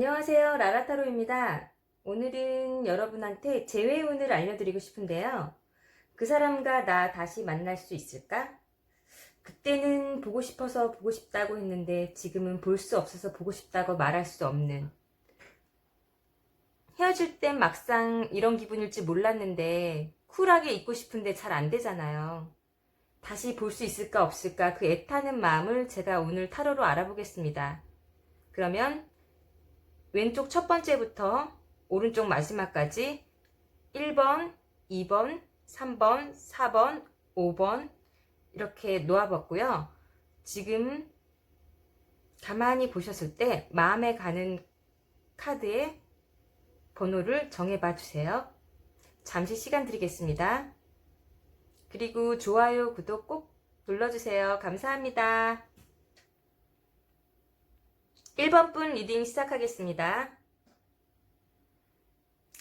안녕하세요. 라라타로입니다. 오늘은 여러분한테 재회운을 알려드리고 싶은데요. 그 사람과 나 다시 만날 수 있을까? 그때는 보고 싶어서 보고 싶다고 했는데 지금은 볼 수 없어서 보고 싶다고 말할 수 없는, 헤어질 땐 막상 이런 기분일지 몰랐는데 쿨하게 있고 싶은데 잘 안 되잖아요. 다시 볼 수 있을까 없을까 그 애타는 마음을 제가 오늘 타로로 알아보겠습니다. 그러면 왼쪽 첫 번째부터 오른쪽 마지막까지 1번, 2번, 3번, 4번, 5번 이렇게 놓아봤고요. 지금 가만히 보셨을 때 마음에 가는 카드의 번호를 정해봐 주세요. 잠시 시간 드리겠습니다. 그리고 좋아요, 구독 꼭 눌러주세요. 감사합니다. 1번 분 리딩 시작하겠습니다.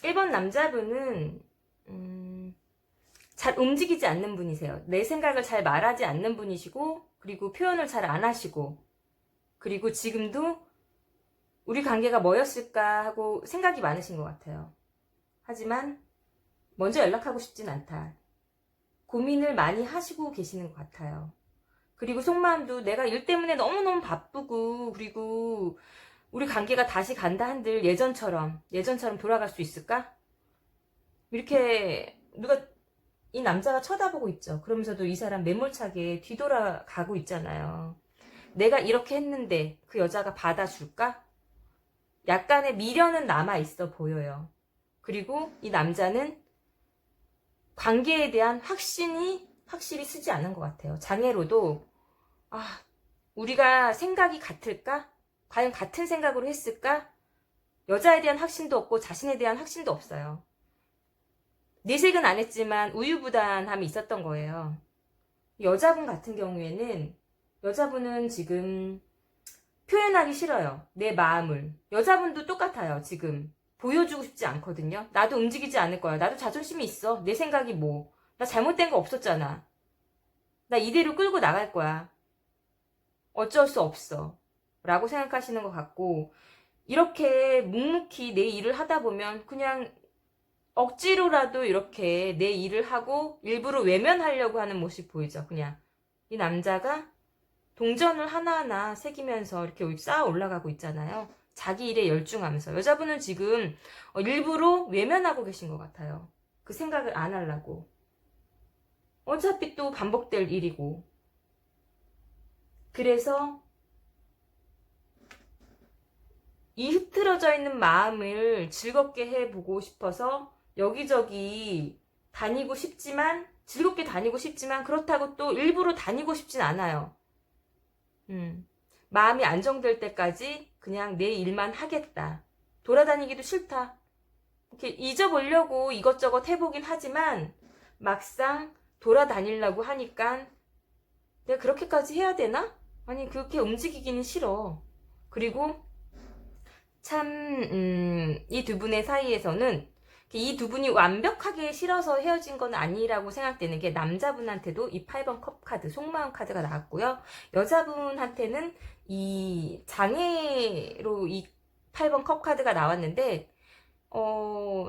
1번 남자분은 잘 움직이지 않는 분이세요. 내 생각을 잘 말하지 않는 분이시고, 그리고 표현을 잘 안 하시고, 그리고 지금도 우리 관계가 뭐였을까 하고 생각이 많으신 것 같아요. 하지만 먼저 연락하고 싶진 않다. 고민을 많이 하시고 계시는 것 같아요. 그리고 속마음도 내가 일 때문에 너무너무 바쁘고, 그리고 우리 관계가 다시 간다 한들 예전처럼 돌아갈 수 있을까? 이렇게 이 남자가 쳐다보고 있죠. 그러면서도 이 사람 매몰차게 뒤돌아가고 있잖아요. 내가 이렇게 했는데 그 여자가 받아줄까? 약간의 미련은 남아있어 보여요. 그리고 이 남자는 관계에 대한 확실히 쓰지 않은 것 같아요. 장애로도 우리가 생각이 같을까? 과연 같은 생각으로 했을까? 여자에 대한 확신도 없고 자신에 대한 확신도 없어요. 내색은 안 했지만 우유부단함이 있었던 거예요. 여자분 같은 경우에는 여자분은 지금 표현하기 싫어요. 내 마음을. 여자분도 똑같아요. 지금 보여주고 싶지 않거든요. 나도 움직이지 않을 거야. 나도 자존심이 있어. 내 생각이 뭐. 나 잘못된 거 없었잖아. 나 이대로 끌고 나갈 거야. 어쩔 수 없어. 라고 생각하시는 것 같고, 이렇게 묵묵히 내 일을 하다 보면 그냥 억지로라도 이렇게 내 일을 하고 일부러 외면하려고 하는 모습 보이죠. 그냥 이 남자가 동전을 하나하나 새기면서 이렇게 쌓아 올라가고 있잖아요. 자기 일에 열중하면서. 여자분은 지금 일부러 외면하고 계신 것 같아요. 그 생각을 안 하려고. 어차피 또 반복될 일이고. 그래서 이 흐트러져 있는 마음을 즐겁게 해보고 싶어서 여기저기 다니고 싶지만, 즐겁게 다니고 싶지만 그렇다고 또 일부러 다니고 싶진 않아요. 마음이 안정될 때까지 그냥 내 일만 하겠다. 돌아다니기도 싫다. 이렇게 잊어보려고 이것저것 해보긴 하지만 막상 돌아다니려고 하니까 내가 그렇게까지 해야 되나? 아니, 그렇게 움직이기는 싫어. 그리고 참, 이 두 분의 사이에서는 이 두 분이 완벽하게 싫어서 헤어진 건 아니라고 생각되는 게, 남자분한테도 이 8번 컵 카드, 속마음 카드가 나왔고요. 여자분한테는 이 장애로 이 8번 컵 카드가 나왔는데,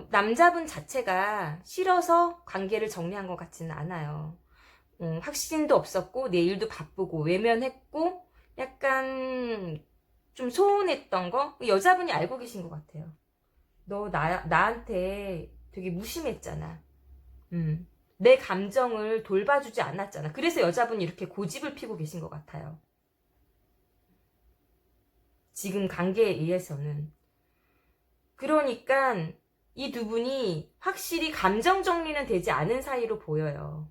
남자분 자체가 싫어서 관계를 정리한 것 같지는 않아요. 확신도 없었고, 내 일도 바쁘고, 외면했고, 약간 좀 소원했던 거? 여자분이 알고 계신 것 같아요. 너 나한테 되게 무심했잖아. 내 감정을 돌봐주지 않았잖아. 그래서 여자분이 이렇게 고집을 피고 계신 것 같아요. 지금 관계에 의해서는. 그러니까 이 두 분이 확실히 감정 정리는 되지 않은 사이로 보여요.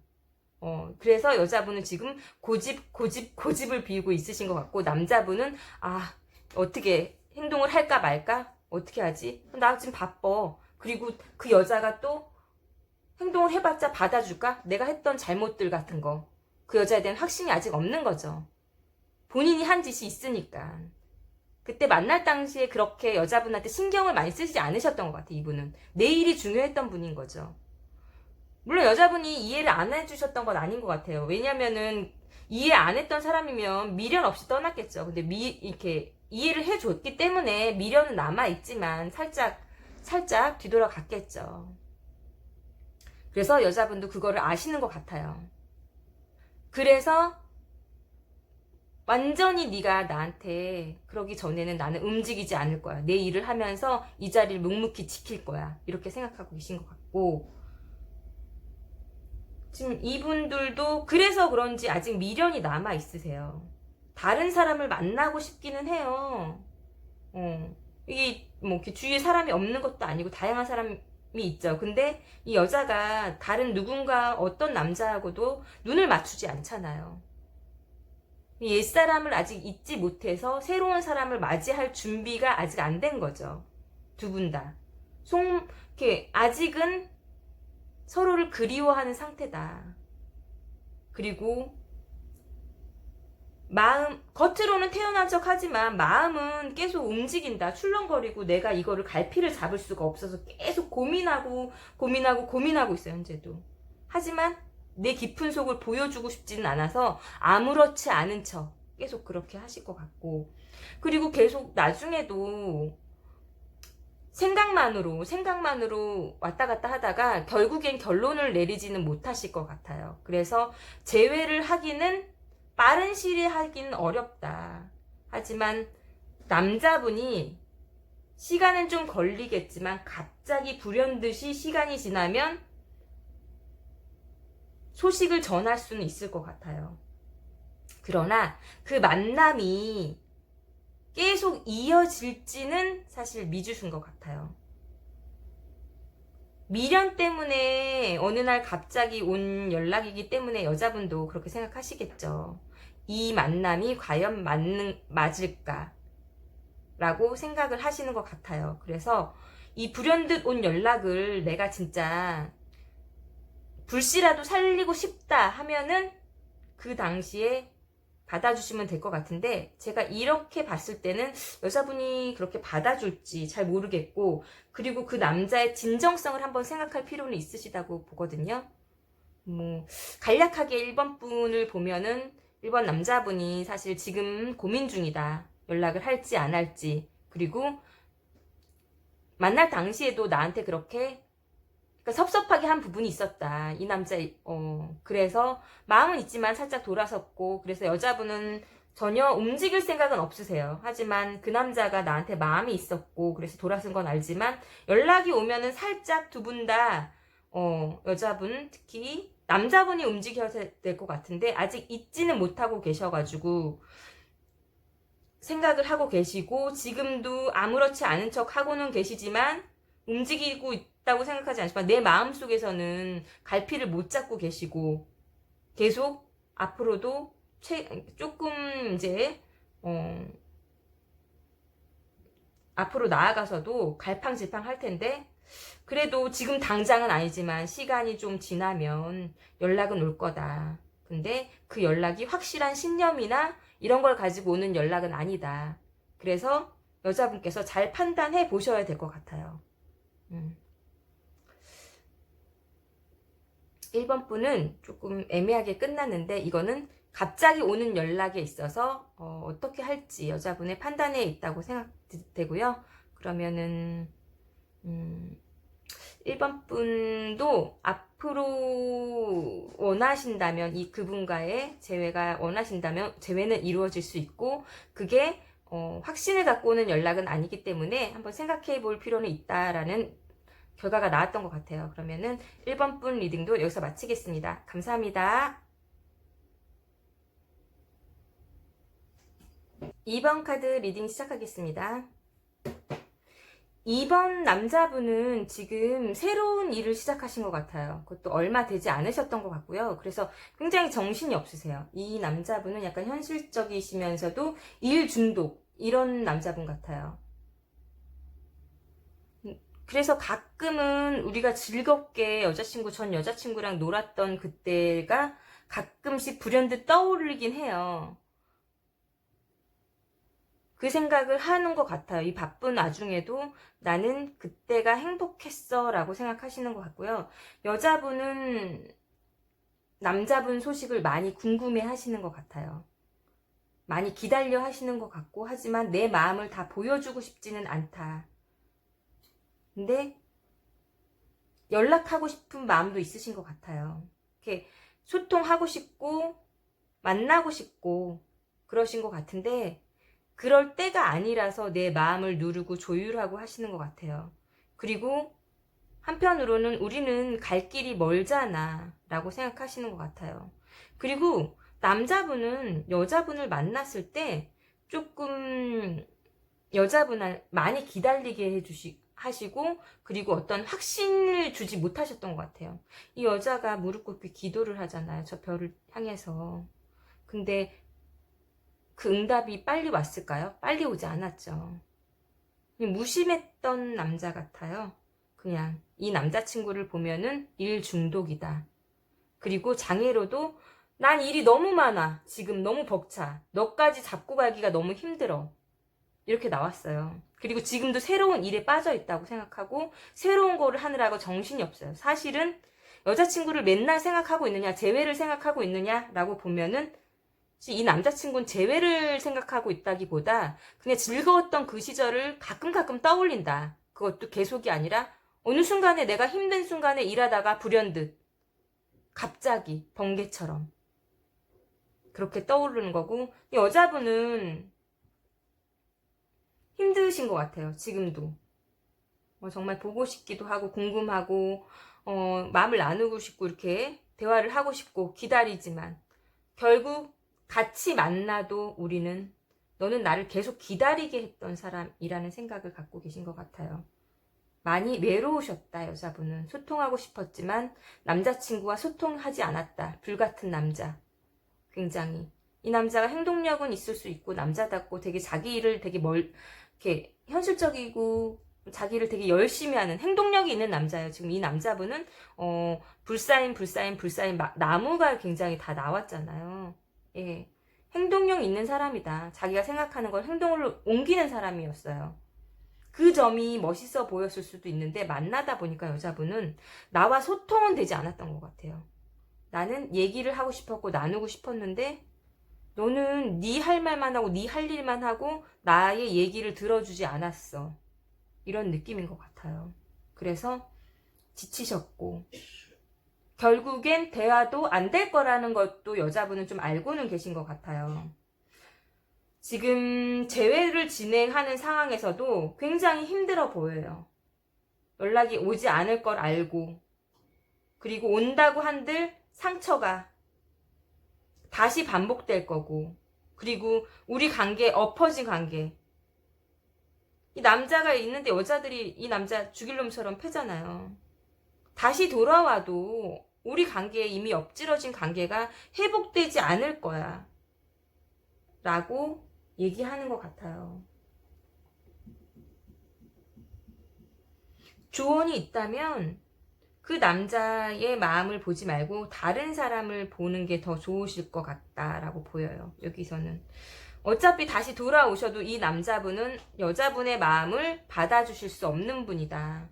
그래서 여자분은 지금 고집을 피우고 있으신 것 같고, 남자분은 어떻게 행동을 할까 말까? 어떻게 하지? 나 지금 바빠. 그리고 그 여자가 또 행동을 해봤자 받아줄까? 내가 했던 잘못들 같은 거. 그 여자에 대한 확신이 아직 없는 거죠. 본인이 한 짓이 있으니까. 그때 만날 당시에 그렇게 여자분한테 신경을 많이 쓰지 않으셨던 것 같아요. 이분은 내 일이 중요했던 분인 거죠. 물론 여자분이 이해를 안 해주셨던 건 아닌 것 같아요. 왜냐면은 이해 안 했던 사람이면 미련 없이 떠났겠죠. 근데 이렇게 이해를 해줬기 때문에 미련은 남아있지만 살짝 뒤돌아갔겠죠. 그래서 여자분도 그거를 아시는 것 같아요. 그래서 완전히 네가 나한테 그러기 전에는 나는 움직이지 않을 거야. 내 일을 하면서 이 자리를 묵묵히 지킬 거야. 이렇게 생각하고 계신 것 같고, 지금 이분들도 그래서 그런지 아직 미련이 남아 있으세요. 다른 사람을 만나고 싶기는 해요. 이게 뭐 이렇게 주위에 사람이 없는 것도 아니고 다양한 사람이 있죠. 근데 이 여자가 다른 누군가 어떤 남자하고도 눈을 맞추지 않잖아요. 옛사람을 아직 잊지 못해서 새로운 사람을 맞이할 준비가 아직 안 된 거죠. 두 분 다. 이렇게 아직은 서로를 그리워하는 상태다. 그리고 겉으로는 태어난 척 하지만 마음은 계속 움직인다. 출렁거리고 내가 이거를 갈피를 잡을 수가 없어서 계속 고민하고 있어요, 현재도. 하지만 내 깊은 속을 보여주고 싶지는 않아서 아무렇지 않은 척 계속 그렇게 하실 것 같고, 그리고 계속 나중에도 생각만으로 왔다 갔다 하다가 결국엔 결론을 내리지는 못하실 것 같아요. 그래서 재회를 하기는 빠른 시일에 하기는 어렵다. 하지만 남자분이 시간은 좀 걸리겠지만 갑자기 불현듯이 시간이 지나면 소식을 전할 수는 있을 것 같아요. 그러나 그 만남이 계속 이어질지는 사실 미주신 것 같아요. 미련 때문에 어느 날 갑자기 온 연락이기 때문에 여자분도 그렇게 생각하시겠죠. 이 만남이 과연 맞을까? 라고 생각을 하시는 것 같아요. 그래서 이 불현듯 온 연락을 내가 진짜 불씨라도 살리고 싶다 하면은 그 당시에 받아주시면 될 것 같은데, 제가 이렇게 봤을 때는 여자분이 그렇게 받아줄지 잘 모르겠고, 그리고 그 남자의 진정성을 한번 생각할 필요는 있으시다고 보거든요. 간략하게 1번 분을 보면은 1번 남자분이 사실 지금 고민 중이다. 연락을 할지 안 할지. 그리고 만날 당시에도 나한테 그렇게 섭섭하게 한 부분이 있었다. 이 남자, 그래서 마음은 있지만 살짝 돌아섰고, 그래서 여자분은 전혀 움직일 생각은 없으세요. 하지만 그 남자가 나한테 마음이 있었고, 그래서 돌아선 건 알지만, 연락이 오면은 살짝 두 분 다, 여자분, 특히 남자분이 움직여야 될 것 같은데, 아직 잊지는 못하고 계셔가지고, 생각을 하고 계시고, 지금도 아무렇지 않은 척 하고는 계시지만, 움직이고 있다고 생각하지 않지만 내 마음속에서는 갈피를 못 잡고 계시고, 계속 앞으로도 조금 이제 앞으로 나아가서도 갈팡질팡 할 텐데, 그래도 지금 당장은 아니지만 시간이 좀 지나면 연락은 올 거다. 근데 그 연락이 확실한 신념이나 이런 걸 가지고 오는 연락은 아니다. 그래서 여자분께서 잘 판단해 보셔야 될 것 같아요. 1번 분은 조금 애매하게 끝났는데, 이거는 갑자기 오는 연락에 있어서 어떻게 할지 여자분의 판단에 있다고 생각되고요. 그러면은 1번 분도 앞으로 원하신다면, 이 그분과의 재회가 원하신다면 재회는 이루어질 수 있고, 그게 확신을 갖고 오는 연락은 아니기 때문에 한번 생각해 볼 필요는 있다라는 결과가 나왔던 것 같아요. 그러면은 1번 분 리딩도 여기서 마치겠습니다. 감사합니다. 2번 카드 리딩 시작하겠습니다. 2번 남자분은 지금 새로운 일을 시작하신 것 같아요. 그것도 얼마 되지 않으셨던 것 같고요. 그래서 굉장히 정신이 없으세요. 이 남자분은 약간 현실적이시면서도 일 중독, 이런 남자분 같아요. 그래서 가끔은 우리가 즐겁게 전 여자친구랑 놀았던 그때가 가끔씩 불현듯 떠오르긴 해요. 그 생각을 하는 것 같아요. 이 바쁜 와중에도 나는 그때가 행복했어 라고 생각하시는 것 같고요. 여자분은 남자분 소식을 많이 궁금해 하시는 것 같아요. 많이 기다려 하시는 것 같고, 하지만 내 마음을 다 보여주고 싶지는 않다. 근데 연락하고 싶은 마음도 있으신 것 같아요. 이렇게 소통하고 싶고 만나고 싶고 그러신 것 같은데, 그럴 때가 아니라서 내 마음을 누르고 조율하고 하시는 것 같아요. 그리고 한편으로는 우리는 갈 길이 멀잖아 라고 생각하시는 것 같아요. 그리고 남자분은 여자분을 만났을 때 조금 여자분을 많이 기다리게 하시고, 그리고 어떤 확신을 주지 못하셨던 것 같아요. 이 여자가 무릎 꿇고 기도를 하잖아요. 저 별을 향해서. 근데 그 응답이 빨리 왔을까요? 빨리 오지 않았죠. 무심했던 남자 같아요. 그냥 이 남자친구를 보면은 일 중독이다. 그리고 장애로도 난 일이 너무 많아. 지금 너무 벅차. 너까지 잡고 가기가 너무 힘들어. 이렇게 나왔어요. 그리고 지금도 새로운 일에 빠져 있다고 생각하고 새로운 거를 하느라고 정신이 없어요. 사실은 여자친구를 맨날 생각하고 있느냐, 재회를 생각하고 있느냐라고 보면은 이 남자친구는 재회를 생각하고 있다기보다 그냥 즐거웠던 그 시절을 가끔 떠올린다. 그것도 계속이 아니라 어느 순간에 내가 힘든 순간에 일하다가 불현듯 갑자기 번개처럼 그렇게 떠오르는 거고, 여자분은 힘드신 것 같아요. 지금도 정말 보고 싶기도 하고 궁금하고 마음을 나누고 싶고 이렇게 대화를 하고 싶고 기다리지만, 결국 같이 만나도 우리는 너는 나를 계속 기다리게 했던 사람이라는 생각을 갖고 계신 것 같아요. 많이 외로우셨다. 여자분은 소통하고 싶었지만 남자친구와 소통하지 않았다. 불같은 남자. 굉장히 이 남자가 행동력은 있을 수 있고 남자답고 되게 자기 일을 되게 이렇게 현실적이고 자기를 되게 열심히 하는 행동력이 있는 남자예요. 지금 이 남자분은 불사인 나무가 굉장히 다 나왔잖아요. 예, 행동력 있는 사람이다. 자기가 생각하는 걸 행동으로 옮기는 사람이었어요. 그 점이 멋있어 보였을 수도 있는데, 만나다 보니까 여자분은 나와 소통은 되지 않았던 것 같아요. 나는 얘기를 하고 싶었고 나누고 싶었는데 너는 네 할 말만 하고 네 할 일만 하고 나의 얘기를 들어주지 않았어. 이런 느낌인 것 같아요. 그래서 지치셨고 결국엔 대화도 안 될 거라는 것도 여자분은 좀 알고는 계신 것 같아요. 지금 재회를 진행하는 상황에서도 굉장히 힘들어 보여요. 연락이 오지 않을 걸 알고, 그리고 온다고 한들 상처가 다시 반복될 거고, 그리고 우리 관계, 엎어진 관계. 이 남자가 있는데 여자들이 이 남자 죽일 놈처럼 패잖아요. 다시 돌아와도 우리 관계에 이미 엎질러진 관계가 회복되지 않을 거야. 라고 얘기하는 것 같아요. 조언이 있다면 그 남자의 마음을 보지 말고 다른 사람을 보는 게 더 좋으실 것 같다라고 보여요. 여기서는 어차피 다시 돌아오셔도 이 남자분은 여자분의 마음을 받아주실 수 없는 분이다.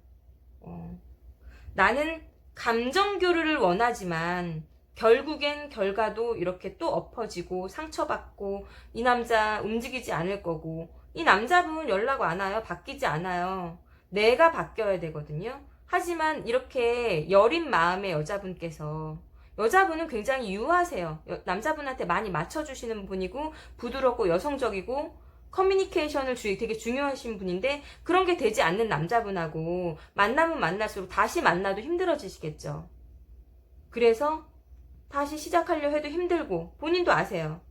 나는 감정 교류를 원하지만 결국엔 결과도 이렇게 또 엎어지고 상처받고 이 남자 움직이지 않을 거고, 이 남자분 연락 안 와요. 바뀌지 않아요. 내가 바뀌어야 되거든요. 하지만 이렇게 여린 마음의 여자분은 굉장히 유하세요. 남자분한테 많이 맞춰주시는 분이고 부드럽고 여성적이고 커뮤니케이션을 되게 중요하신 분인데, 그런 게 되지 않는 남자분하고 만나면 만날수록 다시 만나도 힘들어지시겠죠. 그래서 다시 시작하려 해도 힘들고 본인도 아세요.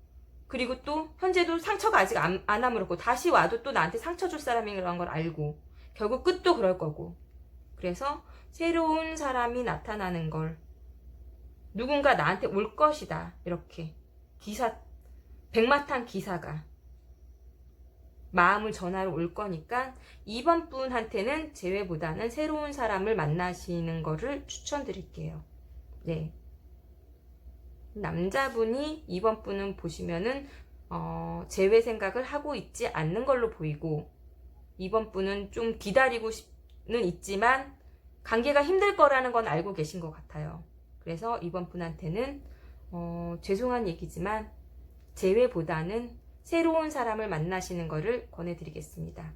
그리고 또 현재도 상처가 아직 안 아물었고 다시 와도 또 나한테 상처 줄 사람이라는 걸 알고 결국 끝도 그럴 거고, 그래서 새로운 사람이 나타나는 걸, 누군가 나한테 올 것이다, 이렇게 백마탄 기사가 마음을 전하러 올 거니까 이번 분한테는 재회보다는 새로운 사람을 만나시는 거를 추천드릴게요. 네. 남자분이 이번 분은 보시면은 재회 생각을 하고 있지 않는 걸로 보이고, 이번 분은 좀 기다리고는 있지만 관계가 힘들 거라는 건 알고 계신 것 같아요. 그래서 이번 분한테는 죄송한 얘기지만 재회보다는 새로운 사람을 만나시는 것을 권해드리겠습니다.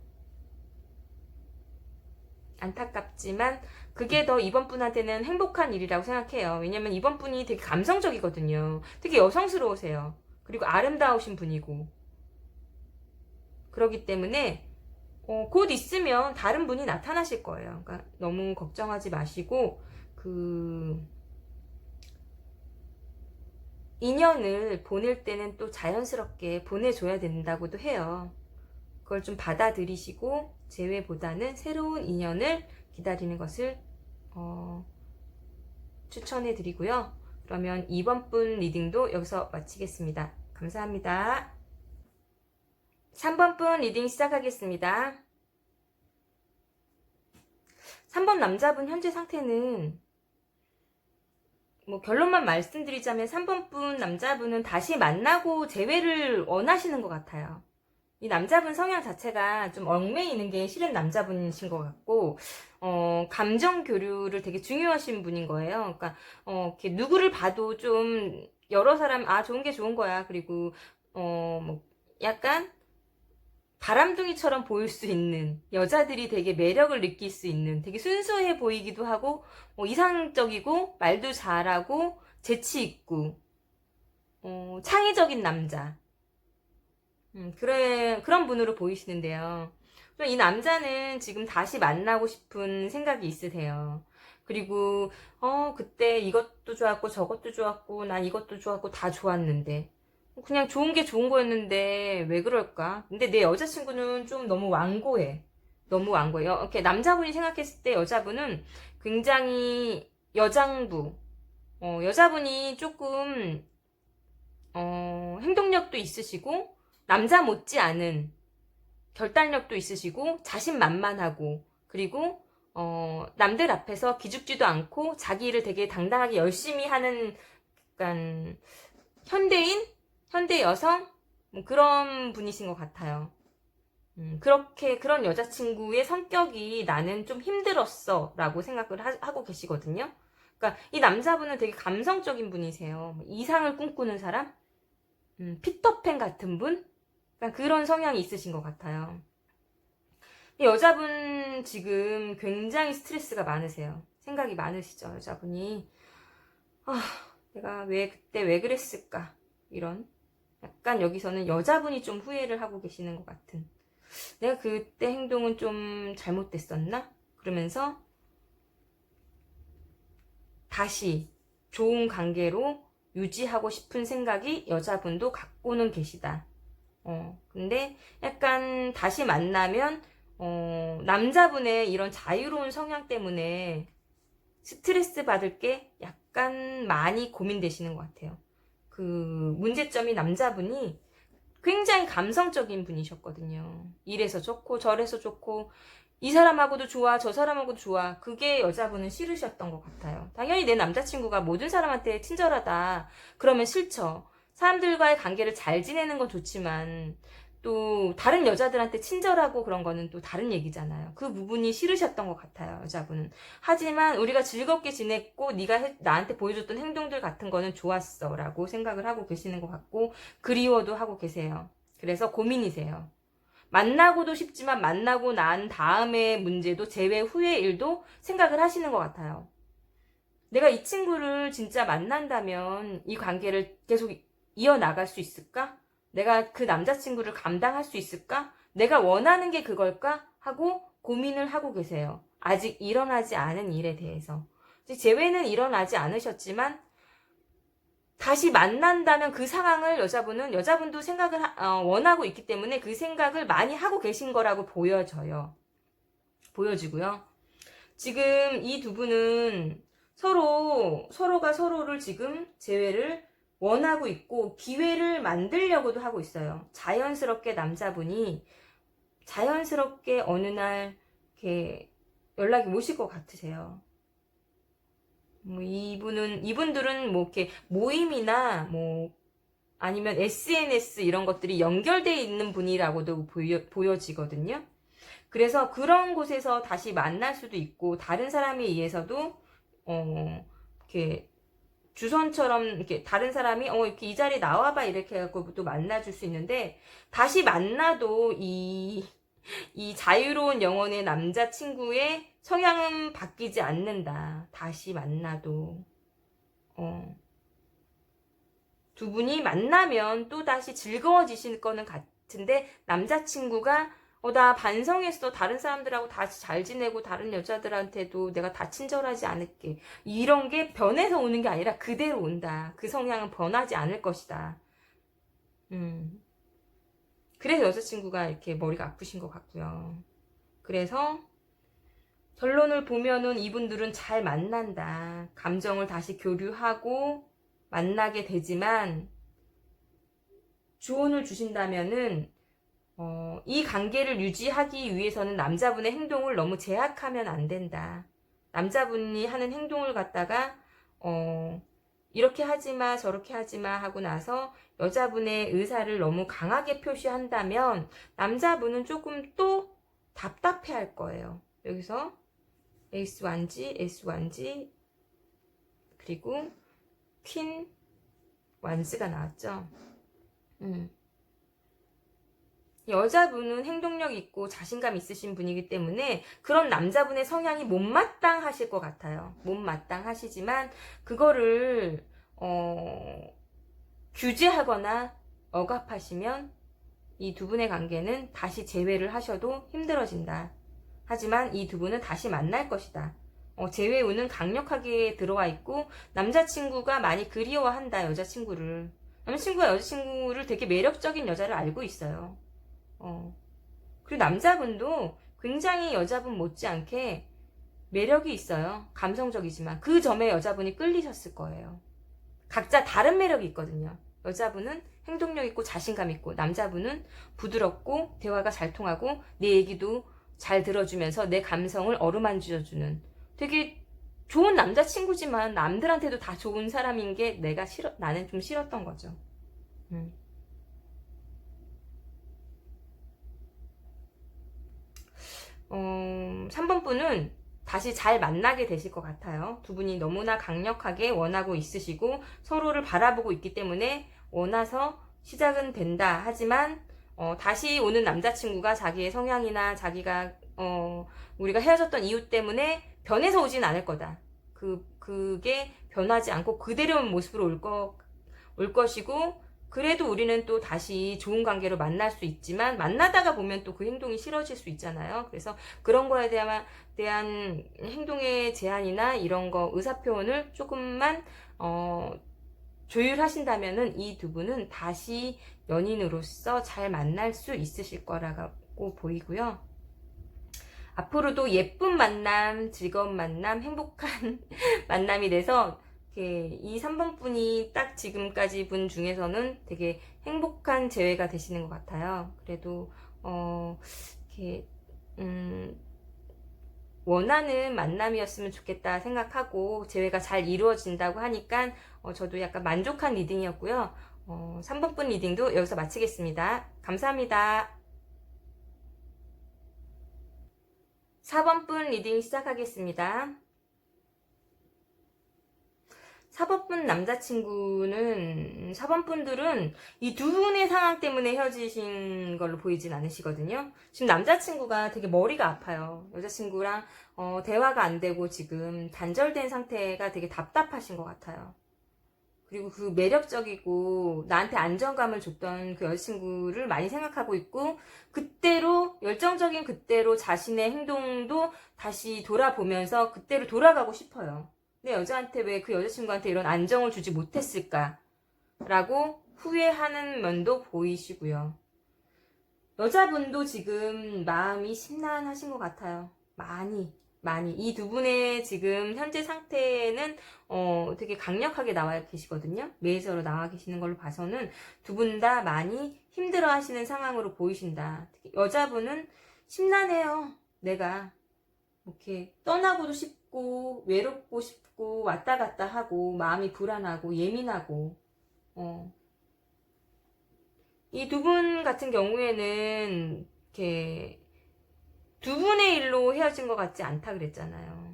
안타깝지만 그게 더 이번 분한테는 행복한 일이라고 생각해요. 왜냐면 이번 분이 되게 감성적이거든요. 되게 여성스러우세요. 그리고 아름다우신 분이고. 그렇기 때문에 곧 있으면 다른 분이 나타나실 거예요. 그러니까 너무 걱정하지 마시고 인연을 보낼 때는 또 자연스럽게 보내줘야 된다고도 해요. 그걸 좀 받아들이시고 재회보다는 새로운 인연을 기다리는 것을 추천해 드리고요. 그러면 이번 분 리딩도 여기서 마치겠습니다. 감사합니다. 3번 분 리딩 시작하겠습니다. 3번 남자분 현재 상태는 결론만 말씀드리자면 3번 분 남자분은 다시 만나고 재회를 원하시는 것 같아요. 이 남자분 성향 자체가 좀 얽매이는 게 싫은 남자분이신 것 같고, 감정 교류를 되게 중요하신 분인 거예요. 그러니까, 이렇게 누구를 봐도 좀 여러 사람, 좋은 게 좋은 거야. 그리고, 약간 바람둥이처럼 보일 수 있는, 여자들이 되게 매력을 느낄 수 있는, 되게 순수해 보이기도 하고, 이상적이고, 말도 잘하고, 재치 있고, 창의적인 남자. 그런 분으로 보이시는데요. 이 남자는 지금 다시 만나고 싶은 생각이 있으세요. 그리고, 그때 이것도 좋았고, 저것도 좋았고, 난 이것도 좋았고, 다 좋았는데. 그냥 좋은 게 좋은 거였는데, 왜 그럴까? 근데 내 여자친구는 좀 너무 완고해. 너무 완고해요. 이렇게 남자분이 생각했을 때 여자분은 굉장히 여장부. 여자분이 조금, 행동력도 있으시고, 남자 못지 않은 결단력도 있으시고 자신만만하고 그리고 남들 앞에서 기죽지도 않고 자기 일을 되게 당당하게 열심히 하는 약간 현대 여성 그런 분이신 것 같아요. 그런 여자친구의 성격이 나는 좀 힘들었어 라고 생각을 하고 계시거든요. 그러니까 이 남자분은 되게 감성적인 분이세요. 이상을 꿈꾸는 사람? 피터팬 같은 분? 그런 성향이 있으신 것 같아요. 여자분 지금 굉장히 스트레스가 많으세요. 생각이 많으시죠, 여자분이. 내가 그때 왜 그랬을까? 이런. 약간 여기서는 여자분이 좀 후회를 하고 계시는 것 같은. 내가 그때 행동은 좀 잘못됐었나? 그러면서 다시 좋은 관계로 유지하고 싶은 생각이 여자분도 갖고는 계시다. 근데 약간 다시 만나면, 남자분의 이런 자유로운 성향 때문에 스트레스 받을 게 약간 많이 고민되시는 것 같아요. 문제점이 남자분이 굉장히 감성적인 분이셨거든요. 이래서 좋고 저래서 좋고 이 사람하고도 좋아 저 사람하고도 좋아 그게 여자분은 싫으셨던 것 같아요. 당연히 내 남자친구가 모든 사람한테 친절하다 그러면 싫죠. 사람들과의 관계를 잘 지내는 건 좋지만 또 다른 여자들한테 친절하고 그런 거는 또 다른 얘기잖아요. 그 부분이 싫으셨던 것 같아요, 여자분은. 하지만 우리가 즐겁게 지냈고 네가 나한테 보여줬던 행동들 같은 거는 좋았어 라고 생각을 하고 계시는 것 같고 그리워도 하고 계세요. 그래서 고민이세요. 만나고도 싶지만 만나고 난 다음의 문제도 재회 후의 일도 생각을 하시는 것 같아요. 내가 이 친구를 진짜 만난다면 이 관계를 계속 이어나갈 수 있을까? 내가 그 남자친구를 감당할 수 있을까? 내가 원하는 게 그걸까? 하고 고민을 하고 계세요. 아직 일어나지 않은 일에 대해서. 재회는 일어나지 않으셨지만 다시 만난다면 그 상황을 여자분도 생각을 원하고 있기 때문에 그 생각을 많이 하고 계신 거라고 보여지고요. 지금 이 두 분은 서로가 서로를 지금 재회를 원하고 있고 기회를 만들려고도 하고 있어요. 자연스럽게 남자분이 자연스럽게 어느 날 이렇게 연락이 오실 것 같으세요. 이분들은 이렇게 모임이나 아니면 SNS 이런 것들이 연결되어 있는 분이라고도 보여지거든요. 그래서 그런 곳에서 다시 만날 수도 있고, 다른 사람에 의해서도, 이렇게 주선처럼 이렇게 다른 사람이 이렇게 이 자리에 나와봐 이렇게 해갖고 또 만나줄 수 있는데, 다시 만나도 이 자유로운 영혼의 남자친구의 성향은 바뀌지 않는다. 다시 만나도. 두 분이 만나면 또 다시 즐거워지실 거는 같은데, 남자친구가 나 반성했어. 다른 사람들하고 다시 잘 지내고 다른 여자들한테도 내가 다 친절하지 않을게. 이런 게 변해서 오는 게 아니라 그대로 온다. 그 성향은 변하지 않을 것이다. 그래서 여자친구가 이렇게 머리가 아프신 것 같고요. 그래서 결론을 보면은 이분들은 잘 만난다. 감정을 다시 교류하고 만나게 되지만, 조언을 주신다면은 이 관계를 유지하기 위해서는 남자분의 행동을 너무 제약하면 안 된다. 남자분이 하는 행동을 갖다가 이렇게 하지마 저렇게 하지마 하고 나서 여자분의 의사를 너무 강하게 표시한다면 남자분은 조금 또 답답해 할 거예요. 여기서 에이스 완지, 에이스 완지, 그리고 퀸 완스가 나왔죠. 여자분은 행동력 있고 자신감 있으신 분이기 때문에 그런 남자분의 성향이 못마땅하실 것 같아요. 못마땅하시지만 그거를 규제하거나 억압하시면 이 두 분의 관계는 다시 재회를 하셔도 힘들어진다. 하지만 이 두 분은 다시 만날 것이다. 재회 운은 강력하게 들어와 있고, 남자친구가 많이 그리워한다. 남자친구가 여자친구를 되게 매력적인 여자를 알고 있어요. 그리고 남자분도 굉장히 여자분 못지않게 매력이 있어요. 감성적이지만 그 점에 여자분이 끌리셨을 거예요. 각자 다른 매력이 있거든요. 여자분은 행동력 있고 자신감 있고, 남자분은 부드럽고 대화가 잘 통하고 내 얘기도 잘 들어주면서 내 감성을 어루만져주는 되게 좋은 남자친구지만 남들한테도 다 좋은 사람인 게 나는 좀 싫었던 거죠. 3번 분은 다시 잘 만나게 되실 것 같아요. 두 분이 너무나 강력하게 원하고 있으시고 서로를 바라보고 있기 때문에 원해서 시작은 된다. 하지만 다시 오는 남자친구가 자기의 성향이나 자기가 우리가 헤어졌던 이유 때문에 변해서 오진 않을 거다. 그게 변하지 않고 그대로 모습으로 올 것이고, 그래도 우리는 또 다시 좋은 관계로 만날 수 있지만 만나다가 보면 또 그 행동이 싫어질 수 있잖아요. 그래서 그런 거에 대한 행동의 제한이나 이런 거 의사표현을 조금만 조율하신다면은 이 두 분은 다시 연인으로서 잘 만날 수 있으실 거라고 보이고요. 앞으로도 예쁜 만남, 즐거운 만남, 행복한 만남이 돼서 이 3번 분이 딱 지금까지 분 중에서는 되게 행복한 재회가 되시는 것 같아요. 그래도 이렇게 원하는 만남이었으면 좋겠다 생각하고 재회가 잘 이루어진다고 하니까 저도 약간 만족한 리딩이었고요. 3번 분 리딩도 여기서 마치겠습니다. 감사합니다. 4번 분 리딩 시작하겠습니다. 4번 분 남자친구는, 4번 분들은 이 두 분의 상황 때문에 헤어지신 걸로 보이진 않으시거든요. 지금 남자친구가 되게 머리가 아파요. 여자친구랑 대화가 안 되고 지금 단절된 상태가 되게 답답하신 것 같아요. 그리고 그 매력적이고 나한테 안정감을 줬던 그 여자친구를 많이 생각하고 있고, 그때로 열정적인 그때로 자신의 행동도 다시 돌아보면서 그때로 돌아가고 싶어요. 내 여자한테 왜 그 여자친구한테 이런 안정을 주지 못했을까 라고 후회하는 면도 보이시고요. 여자분도 지금 마음이 심란하신 것 같아요. 많이 이 두 분의 지금 현재 상태는 되게 강력하게 나와 계시거든요. 메이저로 나와 계시는 걸로 봐서는 두 분 다 많이 힘들어 하시는 상황으로 보이신다. 특히 여자분은 심란해요. 내가 이렇게 떠나고도 싶고 외롭고 싶고 왔다 갔다 하고 마음이 불안하고 예민하고, 이 두 분 같은 경우에는 이렇게 두 분의 일로 헤어진 것 같지 않다 그랬잖아요.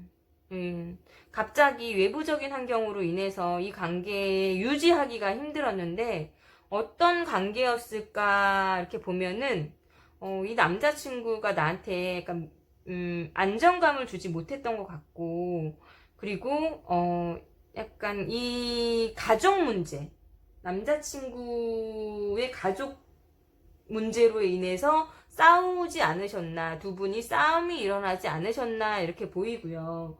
갑자기 외부적인 환경으로 인해서 이 관계 유지하기가 힘들었는데 어떤 관계였을까 이렇게 보면은 이 남자친구가 나한테 약간 안정감을 주지 못했던 것 같고, 그리고 약간 이 가족 문제, 남자친구의 가족 문제로 인해서 싸우지 않으셨나, 두 분이 싸움이 일어나지 않으셨나 이렇게 보이고요.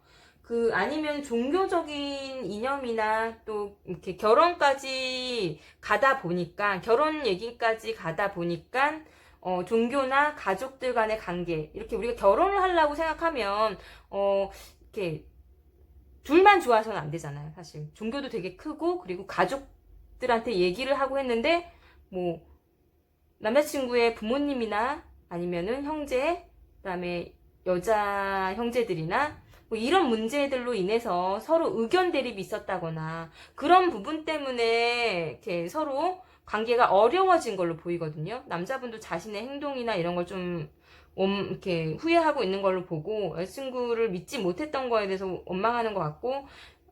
아니면 종교적인 이념이나 또 이렇게 결혼까지 가다 보니까, 결혼 얘기까지 가다 보니까 종교나 가족들 간의 관계, 이렇게 우리가 결혼을 하려고 생각하면 이렇게 둘만 좋아서는 안 되잖아요. 사실 종교도 되게 크고, 그리고 가족들한테 얘기를 하고 했는데 뭐 남자친구의 부모님이나 아니면은 형제, 그다음에 여자 형제들이나 뭐 이런 문제들로 인해서 서로 의견 대립이 있었다거나 그런 부분 때문에 이렇게 서로 관계가 어려워진 걸로 보이거든요. 남자분도 자신의 행동이나 이런 걸 좀 이렇게 후회하고 있는 걸로 보고, 여자친구를 믿지 못했던 거에 대해서 원망하는 것 같고,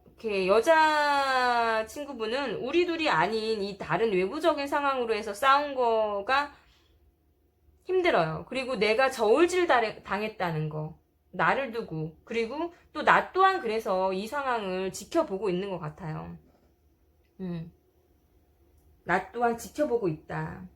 이렇게 여자 친구분은 우리 둘이 아닌 이 다른 외부적인 상황으로 해서 싸운 거가 힘들어요. 그리고 내가 저울질 당했다는 거, 나를 두고, 그리고 또 나 또한 그래서 이 상황을 지켜보고 있는 것 같아요. 나 또한 지켜보고 있다.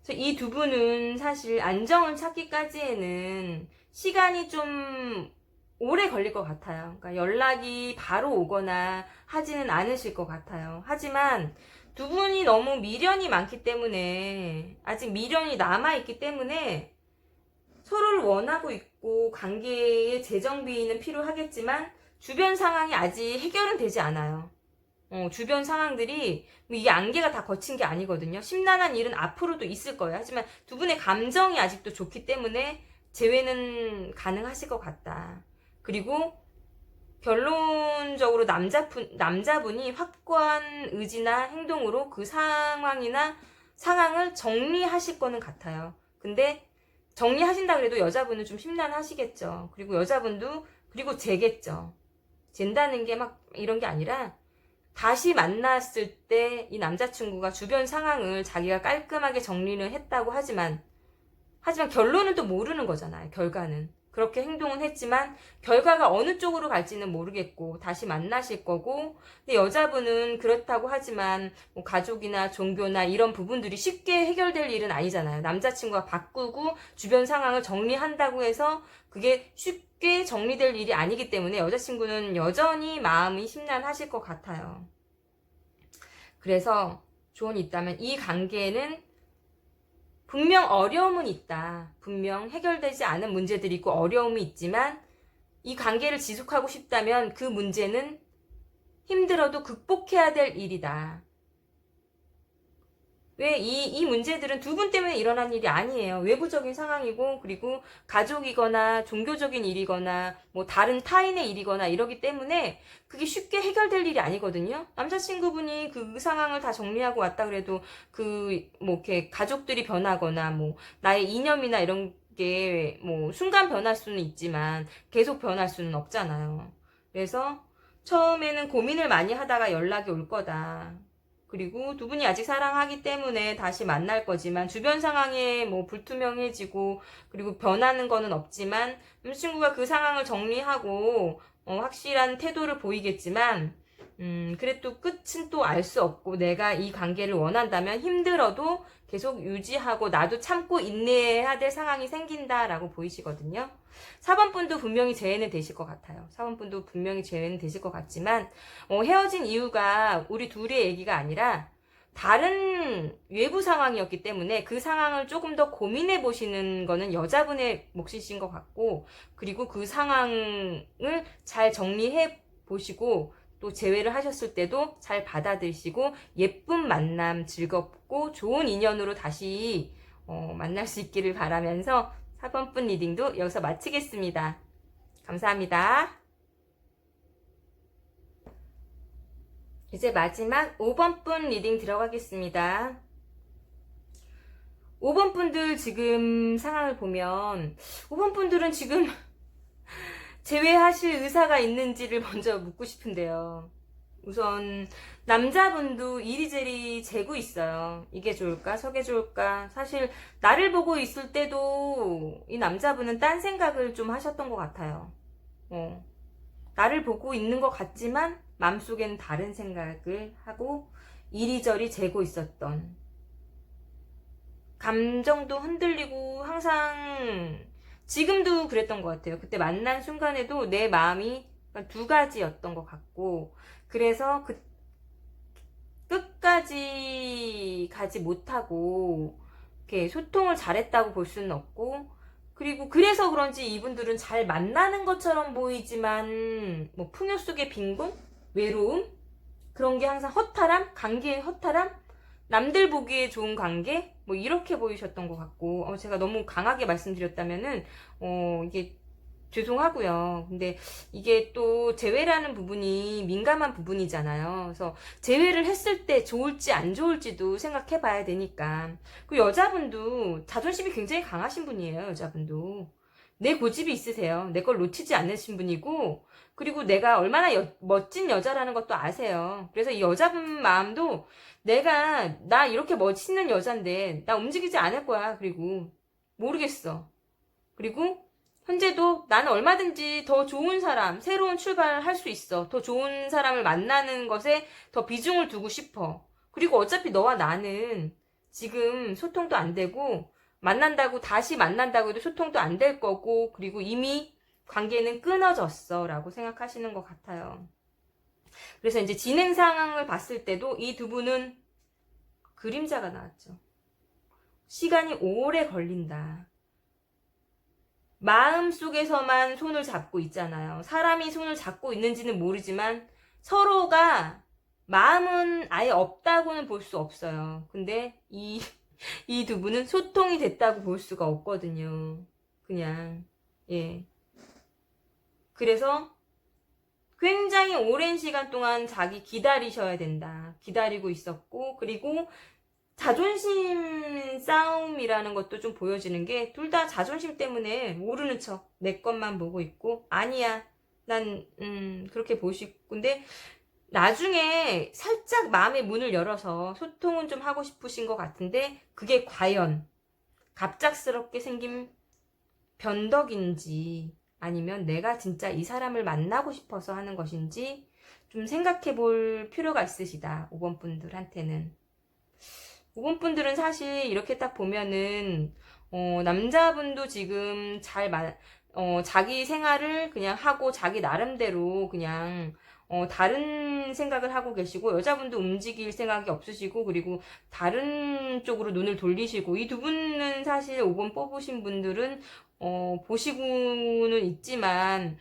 이 두 분은 사실 안정을 찾기까지에는 시간이 좀 오래 걸릴 것 같아요. 그러니까 연락이 바로 오거나 하지는 않으실 것 같아요. 하지만 두 분이 너무 미련이 많기 때문에, 아직 미련이 남아있기 때문에 서로를 원하고 있고 관계의 재정비는 필요하겠지만 주변 상황이 아직 해결은 되지 않아요. 주변 상황들이 뭐 이게 안개가 다 거친 게 아니거든요. 심란한 일은 앞으로도 있을 거예요. 하지만 두 분의 감정이 아직도 좋기 때문에 재회는 가능하실 것 같다. 그리고 결론적으로 남자분이 확고한 의지나 행동으로 그 상황이나 상황을 정리하실 거는 같아요. 근데 정리하신다 그래도 여자분은 좀 심란하시겠죠. 그리고 여자분도, 그리고 쟤겠죠. 잰다는 게 막 이런 게 아니라 다시 만났을 때 이 남자친구가 주변 상황을 자기가 깔끔하게 정리를 했다고 하지만 결론은 또 모르는 거잖아요. 결과는. 그렇게 행동은 했지만 결과가 어느 쪽으로 갈지는 모르겠고 다시 만나실 거고, 근데 여자분은 그렇다고 하지만 뭐 가족이나 종교나 이런 부분들이 쉽게 해결될 일은 아니잖아요. 남자친구가 바꾸고 주변 상황을 정리한다고 해서 그게 쉽게 정리될 일이 아니기 때문에 여자친구는 여전히 마음이 심란하실 것 같아요. 그래서 조언이 있다면 이 관계는 분명 어려움은 있다. 분명 해결되지 않은 문제들이 있고 어려움이 있지만 이 관계를 지속하고 싶다면 그 문제는 힘들어도 극복해야 될 일이다. 왜 이 문제들은 두 분 때문에 일어난 일이 아니에요. 외부적인 상황이고, 그리고 가족이거나 종교적인 일이거나 뭐 다른 타인의 일이거나 이러기 때문에 그게 쉽게 해결될 일이 아니거든요. 남자친구분이 그 상황을 다 정리하고 왔다 그래도 뭐 이렇게 가족들이 변하거나 뭐 나의 이념이나 이런 게 뭐 순간 변할 수는 있지만 계속 변할 수는 없잖아요. 그래서 처음에는 고민을 많이 하다가 연락이 올 거다. 그리고 두 분이 아직 사랑하기 때문에 다시 만날 거지만 주변 상황에 뭐 불투명해지고 그리고 변하는 거는 없지만 남자친구가 그 상황을 정리하고 확실한 태도를 보이겠지만 그래도 끝은 또 알 수 없고 내가 이 관계를 원한다면 힘들어도 계속 유지하고 나도 참고 인내해야 될 상황이 생긴다라고 보이시거든요. 4번 분도 분명히 재회는 되실 것 같아요. 4번 분도 분명히 재회는 되실 것 같지만 헤어진 이유가 우리 둘의 얘기가 아니라 다른 외부 상황이었기 때문에 그 상황을 조금 더 고민해 보시는 거는 여자분의 몫이신 것 같고, 그리고 그 상황을 잘 정리해 보시고 또 재회를 하셨을 때도 잘 받아들이시고 예쁜 만남, 즐겁고 좋은 인연으로 다시 만날 수 있기를 바라면서 4번분 리딩도 여기서 마치겠습니다. 감사합니다. 이제 마지막 5번 분 리딩 들어가겠습니다. 5번 분들 지금 상황을 보면 5번 분들은 지금 재회하실 의사가 있는지를 먼저 묻고 싶은데요. 우선 남자분도 이리저리 재고 있어요. 이게 좋을까 저게 좋을까. 사실 나를 보고 있을 때도 이 남자분은 딴 생각을 좀 하셨던 것 같아요. 나를 보고 있는 것 같지만 마음속엔 다른 생각을 하고 이리저리 재고 있었던, 감정도 흔들리고 항상 지금도 그랬던 것 같아요. 그때 만난 순간에도 내 마음이 두 가지였던 것 같고, 그래서 끝까지 가지 못하고 이렇게 소통을 잘했다고 볼 수는 없고, 그리고 그래서 그런지 이분들은 잘 만나는 것처럼 보이지만 뭐 풍요 속의 빈곤, 외로움, 그런 게 항상 허탈함, 관계의 허탈함, 남들 보기에 좋은 관계, 뭐 이렇게 보이셨던 것 같고, 제가 너무 강하게 말씀드렸다면은 이게 죄송하고요. 근데 이게 또 재회라는 부분이 민감한 부분이잖아요. 그래서 재회를 했을 때 좋을지 안 좋을지도 생각해 봐야 되니까. 그 여자분도 자존심이 굉장히 강하신 분이에요. 여자분도 내 고집이 있으세요. 내 걸 놓치지 않으신 분이고, 그리고 내가 얼마나 멋진 여자라는 것도 아세요. 그래서 이 여자분 마음도 나 이렇게 멋있는 여잔데 나 움직이지 않을 거야. 그리고 모르겠어. 그리고 현재도 나는 얼마든지 더 좋은 사람, 새로운 출발을 할 수 있어. 더 좋은 사람을 만나는 것에 더 비중을 두고 싶어. 그리고 어차피 너와 나는 지금 소통도 안 되고, 다시 만난다고 해도 소통도 안 될 거고, 그리고 이미 관계는 끊어졌어. 라고 생각하시는 것 같아요. 그래서 이제 진행 상황을 봤을 때도 이 두 분은 그림자가 나왔죠. 시간이 오래 걸린다. 마음속에서만 손을 잡고 있잖아요. 사람이 손을 잡고 있는지는 모르지만 서로가 마음은 아예 없다고는 볼 수 없어요. 근데 이 두 분은 소통이 됐다고 볼 수가 없거든요. 그냥, 예. 그래서 굉장히 오랜 시간 동안 자기 기다리셔야 된다. 기다리고 있었고, 그리고 자존심 싸움이라는 것도 좀 보여지는 게, 둘 다 자존심 때문에 모르는 척 내 것만 보고 있고, 아니야 난 그렇게 보시고, 근데 나중에 살짝 마음의 문을 열어서 소통은 좀 하고 싶으신 것 같은데, 그게 과연 갑작스럽게 생긴 변덕인지 아니면 내가 진짜 이 사람을 만나고 싶어서 하는 것인지 좀 생각해 볼 필요가 있으시다. 5번 분들한테는. 5번 분들은 사실 이렇게 딱 보면은 남자분도 지금 자기 생활을 그냥 하고 자기 나름대로 그냥 다른 생각을 하고 계시고, 여자분도 움직일 생각이 없으시고, 그리고 다른 쪽으로 눈을 돌리시고, 이 두 분은 사실 5번 뽑으신 분들은 보시고는 있지만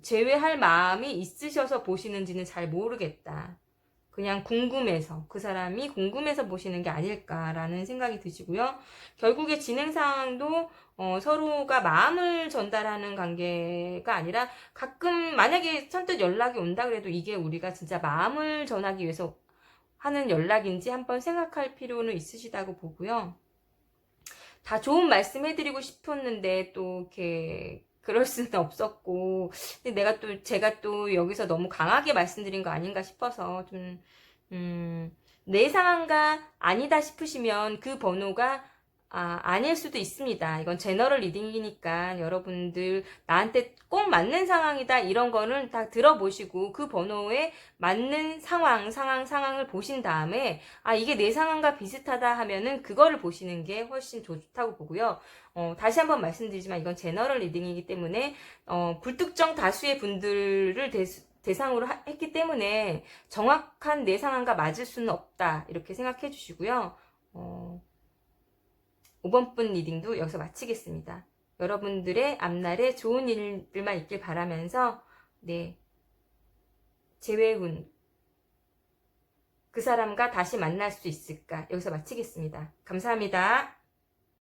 제외할 마음이 있으셔서 보시는지는 잘 모르겠다. 그냥 궁금해서, 그 사람이 궁금해서 보시는 게 아닐까라는 생각이 드시고요. 결국에 진행 상황도 서로가 마음을 전달하는 관계가 아니라, 가끔 만약에 선뜻 연락이 온다 그래도 이게 우리가 진짜 마음을 전하기 위해서 하는 연락인지 한번 생각할 필요는 있으시다고 보고요. 다 좋은 말씀 해드리고 싶었는데 또 이렇게 그럴 수는 없었고, 근데 제가 또 여기서 너무 강하게 말씀드린 거 아닌가 싶어서 좀, 내 상황과 아니다 싶으시면 그 번호가 아닐 수도 있습니다. 이건 제너럴 리딩이니까 여러분들 나한테 꼭 맞는 상황이다 이런 거는 다 들어보시고, 그 번호에 맞는 상황을 보신 다음에 이게 내 상황과 비슷하다 하면은 그거를 보시는 게 훨씬 좋다고 보고요. 다시 한번 말씀드리지만 이건 제너럴 리딩이기 때문에 불특정 다수의 분들을 대상으로 했기 때문에 정확한 내 상황과 맞을 수는 없다 이렇게 생각해 주시고요. 5번 분 리딩도 여기서 마치겠습니다. 여러분들의 앞날에 좋은 일들만 있길 바라면서, 재회운, 그 사람과 다시 만날 수 있을까? 여기서 마치겠습니다. 감사합니다.